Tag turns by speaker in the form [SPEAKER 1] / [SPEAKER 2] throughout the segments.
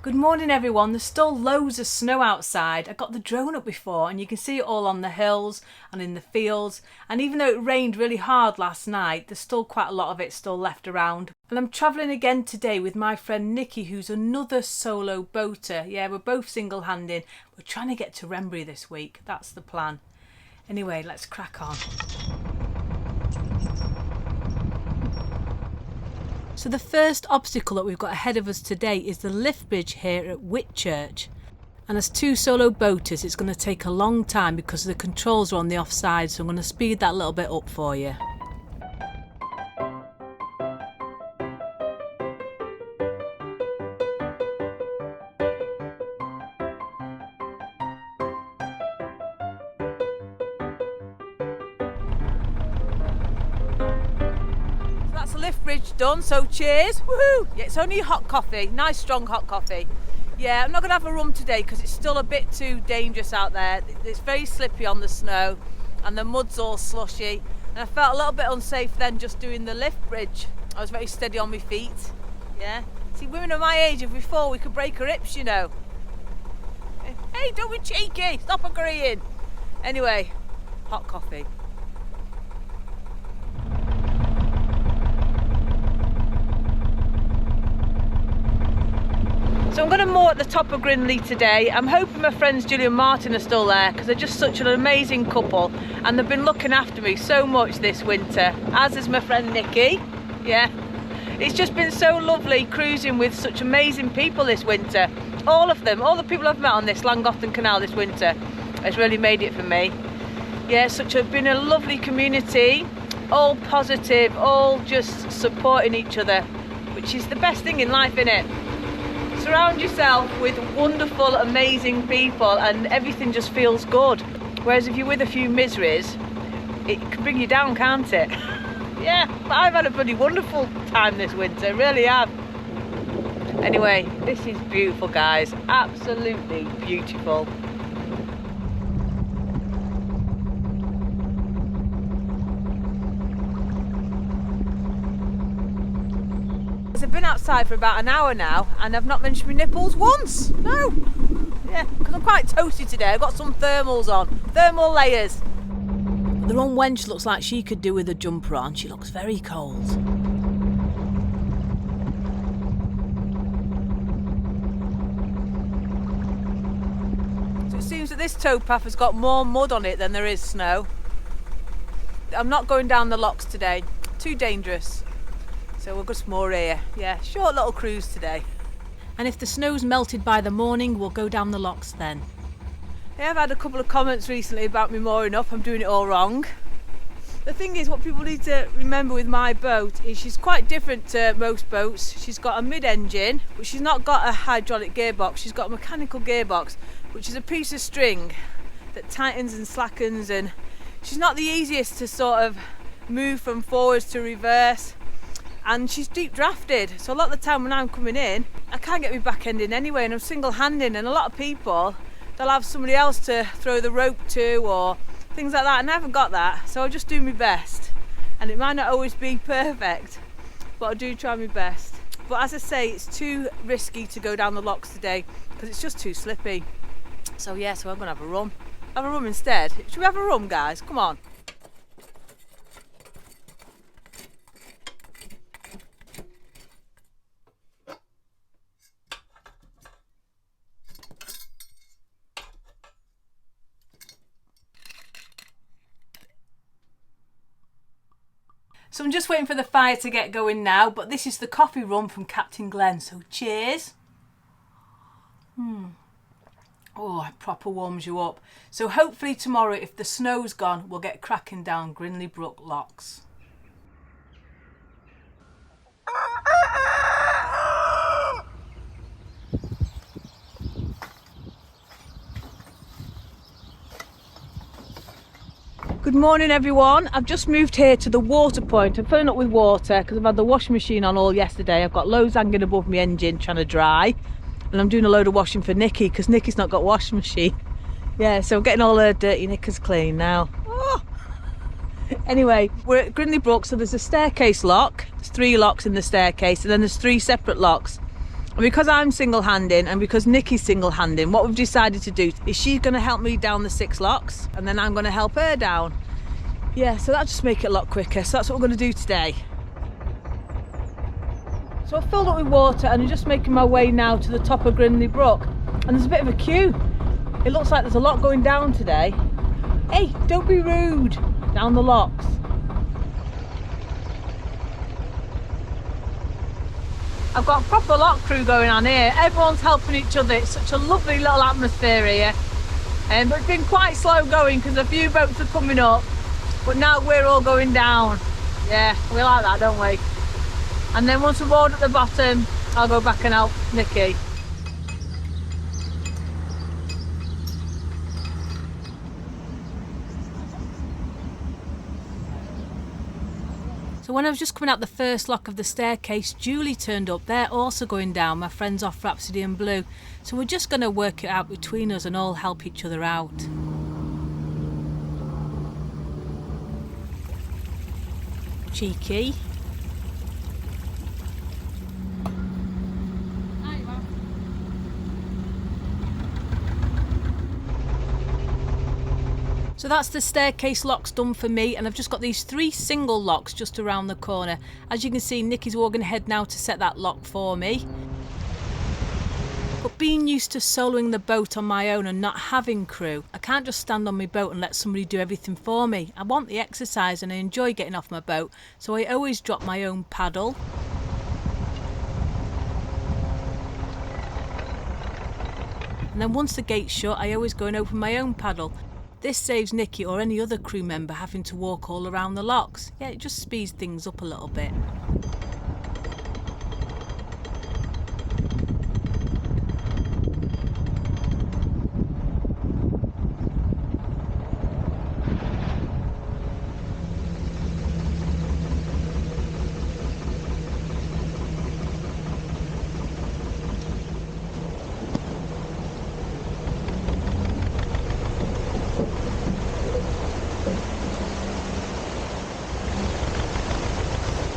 [SPEAKER 1] Good morning everyone. There's still loads of snow outside. I got the drone up before and you can see it all on the hills and in the fields, and even though it rained really hard last night, there's still quite a lot of it still left around. And I'm travelling again today with my friend Nikki, who's another solo boater. Yeah, we're both single-handed. We're trying to get to Wrenbury this week. That's the plan. Anyway, let's crack on. So the first obstacle that we've got ahead of us today is the lift bridge here at Whitchurch. And as two solo boaters, it's going to take a long time because the controls are on the offside, so I'm going to speed that a little bit up for you. Lift bridge done, so cheers. Woohoo! Yeah, it's only hot coffee, nice strong hot coffee. Yeah, I'm not gonna have a rum today because it's still a bit too dangerous out there. It's very slippy on the snow and the mud's all slushy, and I felt a little bit unsafe then just doing the lift bridge. I was very steady on my feet. Yeah, see, women of my age, if we fall we could break our hips, you know. Hey, don't be cheeky, stop agreeing. Anyway, hot coffee. So I'm going to moor at the top of Grinley today. I'm hoping my friends Julie and Martin are still there because they're just such an amazing couple and they've been looking after me so much this winter, as is my friend Nikki. Yeah, it's just been so lovely cruising with such amazing people this winter. All of them, all the people I've met on this Llangollen Canal this winter has really made it for me. Yeah, been a lovely community, all positive, all just supporting each other, which is the best thing in life, innit? Surround yourself with wonderful, amazing people and everything just feels good. Whereas if you're with a few miseries, it can bring you down, can't it? Yeah, but I've had a bloody wonderful time this winter, really have. Anyway, this is beautiful, guys, absolutely beautiful. I've been outside for about an hour now and I've not mentioned my nipples once. No. Yeah, because I'm quite toasty today. I've got some thermals on, thermal layers. But the wrong Wench looks like she could do with a jumper on. She looks very cold. So it seems that this towpath has got more mud on it than there is snow. I'm not going down the locks today. Too dangerous. So we'll just moor here. Yeah, short little cruise today. And if the snow's melted by the morning, we'll go down the locks then. Yeah, I've had a couple of comments recently about me mooring up. I'm doing it all wrong. The thing is, what people need to remember with my boat is she's quite different to most boats. She's got a mid-engine, but she's not got a hydraulic gearbox. She's got a mechanical gearbox, which is a piece of string that tightens and slackens, and she's not the easiest to sort of move from forwards to reverse. And she's deep drafted, so a lot of the time when I'm coming in, I can't get my back end in anyway, and I'm single-handed, and a lot of people, they'll have somebody else to throw the rope to or things like that, and I haven't got that, so I'll just do my best. And it might not always be perfect, but I do try my best. But as I say, it's too risky to go down the locks today because it's just too slippy. So yeah, so I'm gonna have a rum. Have a rum instead. Should we have a rum, guys? Come on. So I'm just waiting for the fire to get going now, but this is the coffee rum from Captain Glenn, so cheers. Oh, it proper warms you up. So hopefully tomorrow, if the snow's gone, we'll get cracking down Grinley Brook locks. Good morning everyone. I've just moved here to the water point. I'm filling up with water because I've had the washing machine on all yesterday. I've got loads hanging above my engine trying to dry, and I'm doing a load of washing for Nikki because Nikki's not got a washing machine. Yeah, so I'm getting all her dirty knickers clean now. Oh. Anyway, we're at Grinley Brook, so there's a staircase lock. There's 3 locks in the staircase, and then there's 3 separate locks. And because I'm single-handing and because Nikki's single-handing, what we've decided to do is she's going to help me down the 6 locks and then I'm going to help her down. Yeah, so that'll just make it a lot quicker. So that's what we're going to do today. So I've filled up with water and I'm just making my way now to the top of Grinley Brook. And there's a bit of a queue. It looks like there's a lot going down today. Hey, don't be rude. Down the locks. I've got a proper lock crew going on here. Everyone's helping each other. It's such a lovely little atmosphere here. But it's been quite slow going because a few boats are coming up. But now we're all going down. Yeah, we like that, don't we? And then once we're moored at the bottom, I'll go back and help Nikki. So when I was just coming out the first lock of the staircase, Julie turned up. They're also going down. My friend's off Rhapsody and Blue. So we're just going to work it out between us and all help each other out. Cheeky. So that's the staircase locks done for me, and I've just got these 3 single locks just around the corner. As you can see, Nikki's walking ahead now to set that lock for me. But being used to soloing the boat on my own and not having crew, I can't just stand on my boat and let somebody do everything for me. I want the exercise and I enjoy getting off my boat, so I always drop my own paddle. And then once the gate's shut, I always go and open my own paddle. This saves Nikki or any other crew member having to walk all around the locks. Yeah, it just speeds things up a little bit.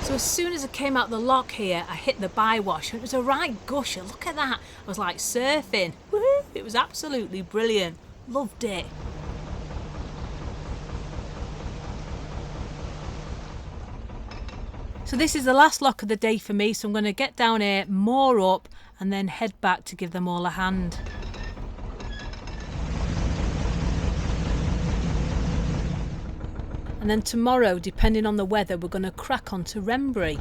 [SPEAKER 1] So as soon as I came out the lock here, I hit the bywash and it was a right gusher. Look at that. I was like surfing. Woohoo! It was absolutely brilliant. Loved it. So this is the last lock of the day for me, so I'm going to get down here, moor up and then head back to give them all a hand. And then tomorrow, depending on the weather, we're going to crack on to Wrenbury.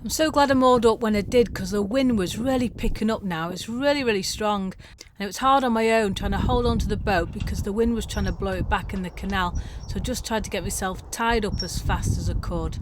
[SPEAKER 1] I'm so glad I moored up when I did, because the wind was really picking up now. It's really strong, and it was hard on my own trying to hold on to the boat because the wind was trying to blow it back in the canal. So I just tried to get myself tied up as fast as I could.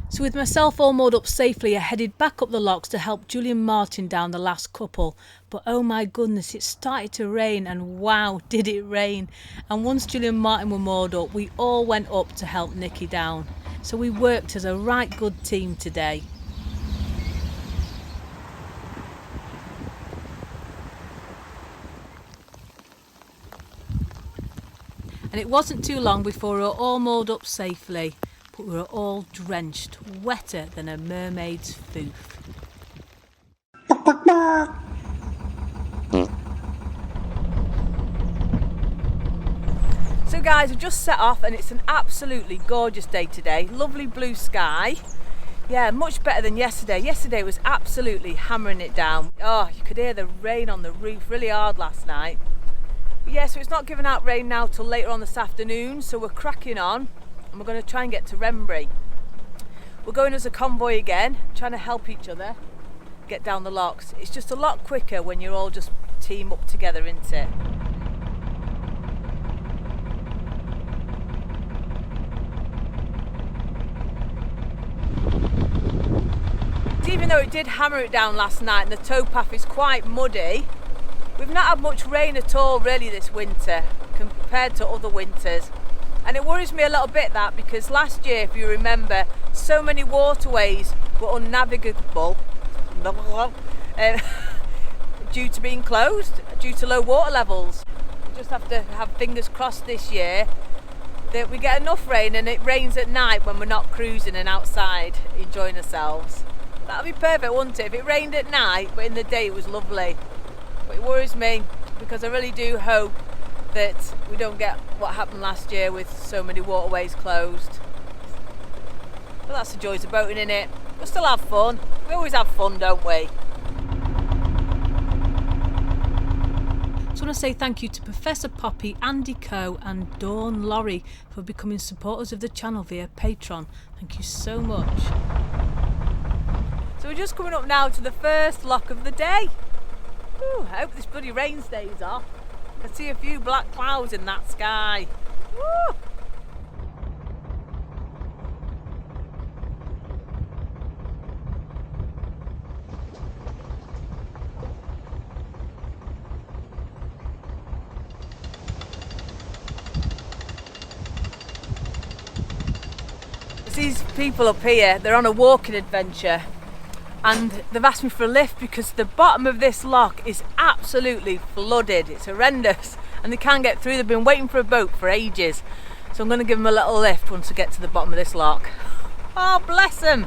[SPEAKER 1] So with myself all moored up safely, I headed back up the locks to help Julie and Martin down the last couple. But oh my goodness, it started to rain, and wow, did it rain. And once Julie and Martin were moored up, we all went up to help Nikki down. So we worked as a right good team today. And it wasn't too long before we were all moored up safely. But we were all drenched, wetter than a mermaid's foof. So guys, we just set off and it's an absolutely gorgeous day today. Lovely blue sky. Yeah, much better than yesterday. Yesterday was absolutely hammering it down. Oh, you could hear the rain on the roof really hard last night. But yeah, so it's not giving out rain now till later on this afternoon, so we're cracking on. And we're going to try and get to Wrenbury. We're going as a convoy again, trying to help each other get down the locks. It's just a lot quicker when you're all just team up together, isn't it? Even though it did hammer it down last night and the towpath is quite muddy, we've not had much rain at all really this winter compared to other winters. And it worries me a little bit that, because last year, if you remember, so many waterways were unnavigable due to being closed, due to low water levels. We just have to have fingers crossed this year that we get enough rain, and it rains at night when we're not cruising and outside enjoying ourselves. That'd be perfect, wouldn't it? If it rained at night, but in the day it was lovely. But it worries me because I really do hope that we don't get what happened last year with so many waterways closed. But that's the joys of boating, innit? We'll still have fun. We always have fun, don't we?
[SPEAKER 2] So I want to say thank you to Professor Poppy, Andy Coe and Dawn Laurie for becoming supporters of the channel via Patreon. Thank you so much.
[SPEAKER 1] So we're just coming up now to the first lock of the day. Ooh, I hope this bloody rain stays off. I can see a few black clouds in that sky. Woo! These people up here, they're on a walking adventure, and they've asked me for a lift because the bottom of this lock is absolutely flooded. It's horrendous and they can't get through. They've been waiting for a boat for ages, so I'm going to give them a little lift once I get to the bottom of this lock. Oh, bless them.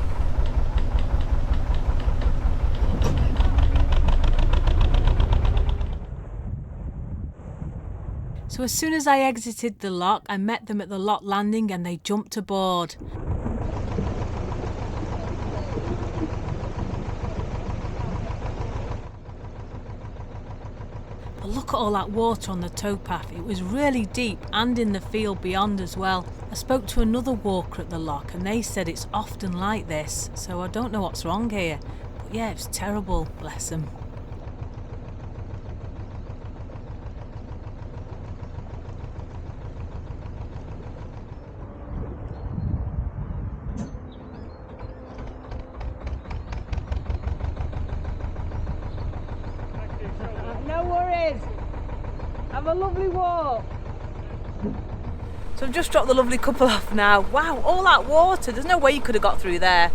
[SPEAKER 2] So as soon as I exited the lock, I met them at the lock landing and they jumped aboard. But look at all that water on the towpath. It was really deep and in the field beyond as well. I spoke to another walker at the lock and they said it's often like this, so I don't know what's wrong here. But yeah, it's terrible, bless them.
[SPEAKER 1] No worries. Have a lovely walk. So I've just dropped the lovely couple off now. Wow, all that water. There's no way you could have got through there.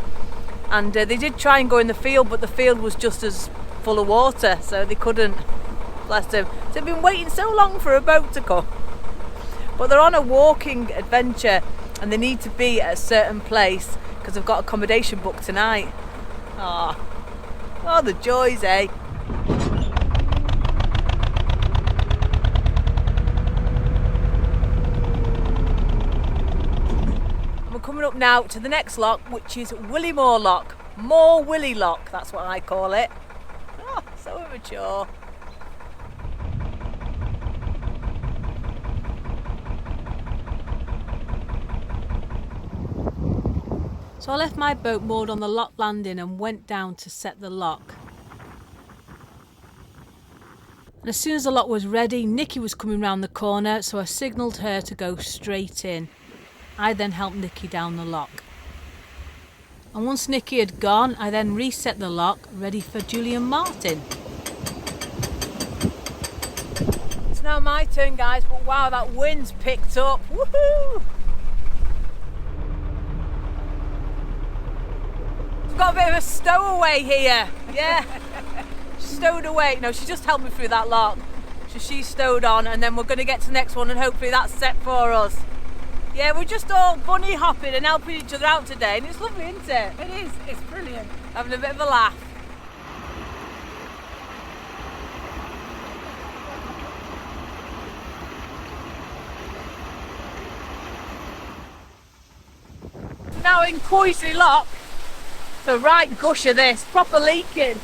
[SPEAKER 1] And they did try and go in the field, but the field was just as full of water, so they couldn't. Bless them. So they've been waiting so long for a boat to come. But they're on a walking adventure and they need to be at a certain place because they've got accommodation booked tonight. Oh, the joys, eh? Coming up now to the next lock, which is Willymore Lock. More Willy Lock, that's what I call it. Oh, so immature.
[SPEAKER 2] So I left my boat moored on the lock landing and went down to set the lock. And as soon as the lock was ready, Nikki was coming round the corner, so I signalled her to go straight in. I then helped Nikki down the lock. And once Nikki had gone, I then reset the lock, ready for Julian Martin.
[SPEAKER 1] It's now my turn, guys, but wow, that wind's picked up. Woohoo! We've got a bit of a stowaway here. Yeah. She's stowed away. No, she just helped me through that lock. So she's stowed on, and then we're going to get to the next one and hopefully that's set for us. Yeah, we're just all bunny hopping and helping each other out today, and it's lovely, isn't it?
[SPEAKER 3] It is, it's brilliant.
[SPEAKER 1] Having a bit of a laugh. Now in Coisley Lock, the right gush of this, proper leaking.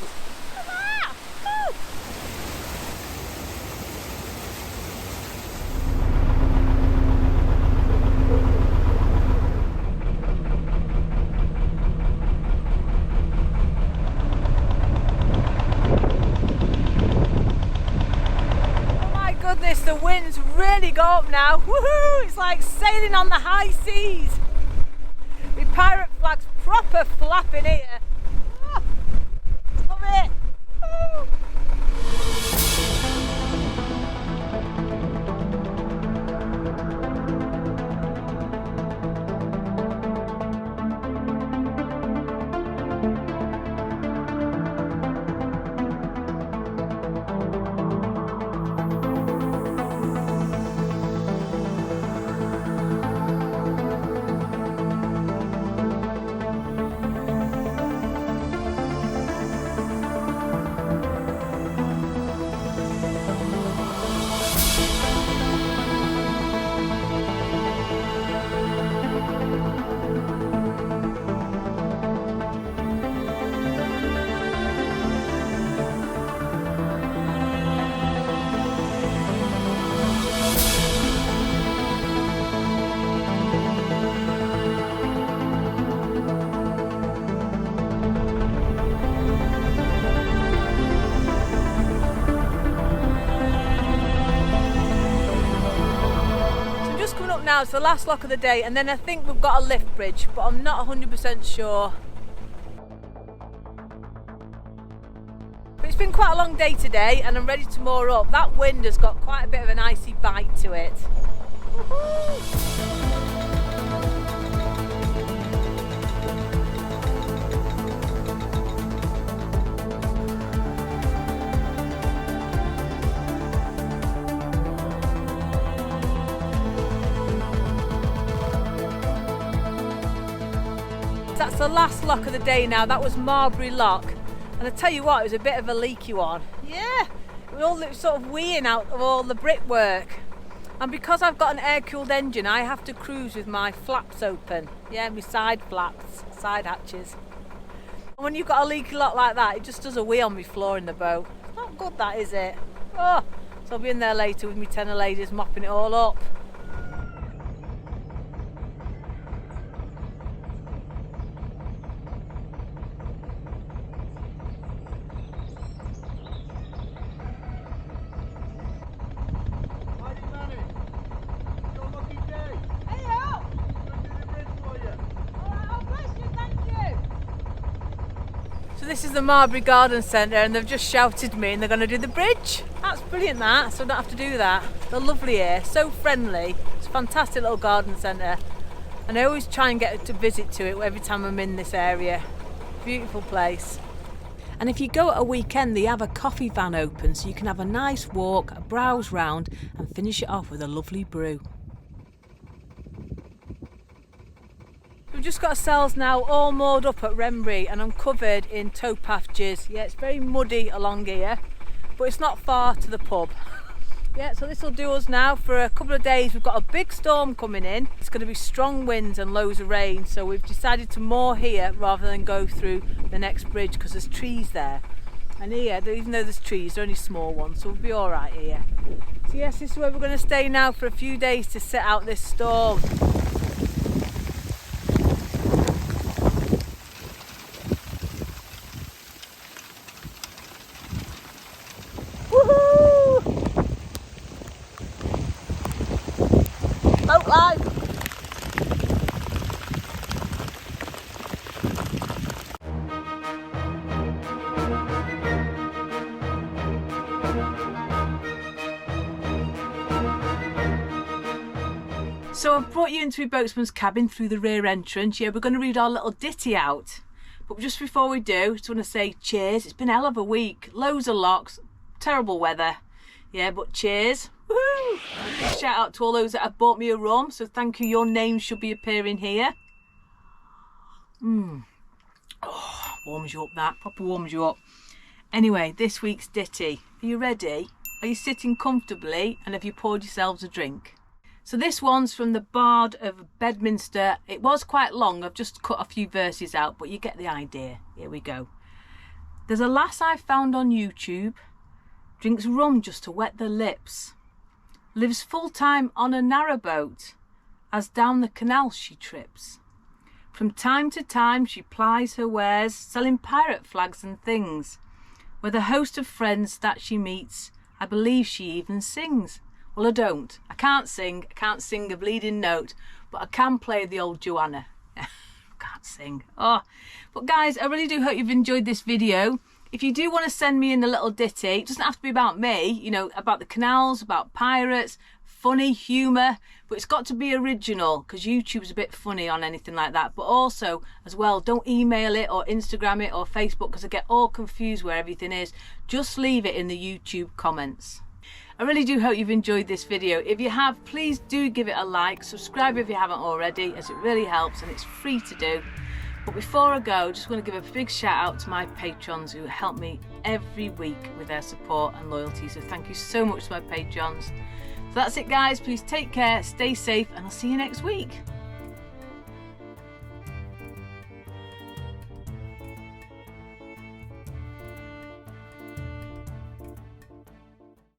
[SPEAKER 1] The winds really go up now. Woohoo! It's like sailing on the high seas. The pirate flag's proper flapping here. Oh, love it. Woo. now, it's the last lock of the day, and then I think we've got a lift bridge, but I'm not 100% sure. But it's been quite a long day today, and I'm ready to moor up. That wind has got quite a bit of an icy bite to it. Woohoo! That's the last lock of the day now. That was Marbury Lock, and I tell you what, it was a bit of a leaky one. Yeah, we all sort of weeing out of all the brickwork, and because I've got an air-cooled engine, I have to cruise with my flaps open. Yeah, my side flaps, side hatches. And when you've got a leaky lock like that, it just does a wee on my floor in the boat. It's not good, that, is it? Oh, so I'll be in there later with my tenor ladies mopping it all up. So this is the Marbury Garden Centre, and they've just shouted me and they're going to do the bridge. That's brilliant, that, so I don't have to do that. They're lovely here, so friendly. It's a fantastic little garden centre, and I always try and get to visit to it every time I'm in this area. Beautiful place.
[SPEAKER 2] And if you go at a weekend, they have a coffee van open, so you can have a nice walk, a browse round, and finish it off with a lovely brew.
[SPEAKER 1] We've just got ourselves now all moored up at Wrenbury, and I'm covered in towpath jizz. Yeah, it's very muddy along here, but it's not far to the pub. Yeah, so this will do us now for a couple of days. We've got a big storm coming in. It's going to be strong winds and loads of rain, so we've decided to moor here rather than go through the next bridge because there's trees there. And here, even though there's trees, they're only small ones, so we'll be all right here. So yes, this is where we're going to stay now for a few days to sit out this storm.
[SPEAKER 2] So I've brought you into a boatsman's cabin through the rear entrance. Yeah, we're going to read our little ditty out. But just before we do, just want to say cheers. It's been a hell of a week. Loads of locks. Terrible weather. Yeah, but cheers. Woo! Shout out to all those that have bought me a rum. So thank you. Your names should be appearing here. Oh, warms you up, that. Proper warms you up. Anyway, this week's ditty. Are you ready? Are you sitting comfortably? And have you poured yourselves a drink? So this one's from the Bard of Bedminster. It was quite long. I've just cut a few verses out, but you get the idea. Here we go. There's a lass I found on YouTube. Drinks rum just to wet the lips. Lives full-time on a narrowboat. As down the canal she trips. From time to time she plies her wares, selling pirate flags and things. With a host of friends that she meets, I believe she even sings. Well, I don't. I can't sing a bleeding note, but I can play the old Joanna. Can't sing. Oh, but guys, I really do hope you've enjoyed this video. If you do want to send me in a little ditty, it doesn't have to be about me, you know, about the canals, about pirates, funny, humour, but it's got to be original because YouTube's a bit funny on anything like that. But also, as well, don't email it or Instagram it or Facebook because I get all confused where everything is. Just leave it in the YouTube comments. I really do hope you've enjoyed this video. If you have, please do give it a like. Subscribe if you haven't already, as it really helps and it's free to do. But before I go, I just want to give a big shout out to my patrons who help me every week with their support and loyalty. So thank you so much to my patrons. So that's it, guys. Please take care, stay safe, and I'll see you next week.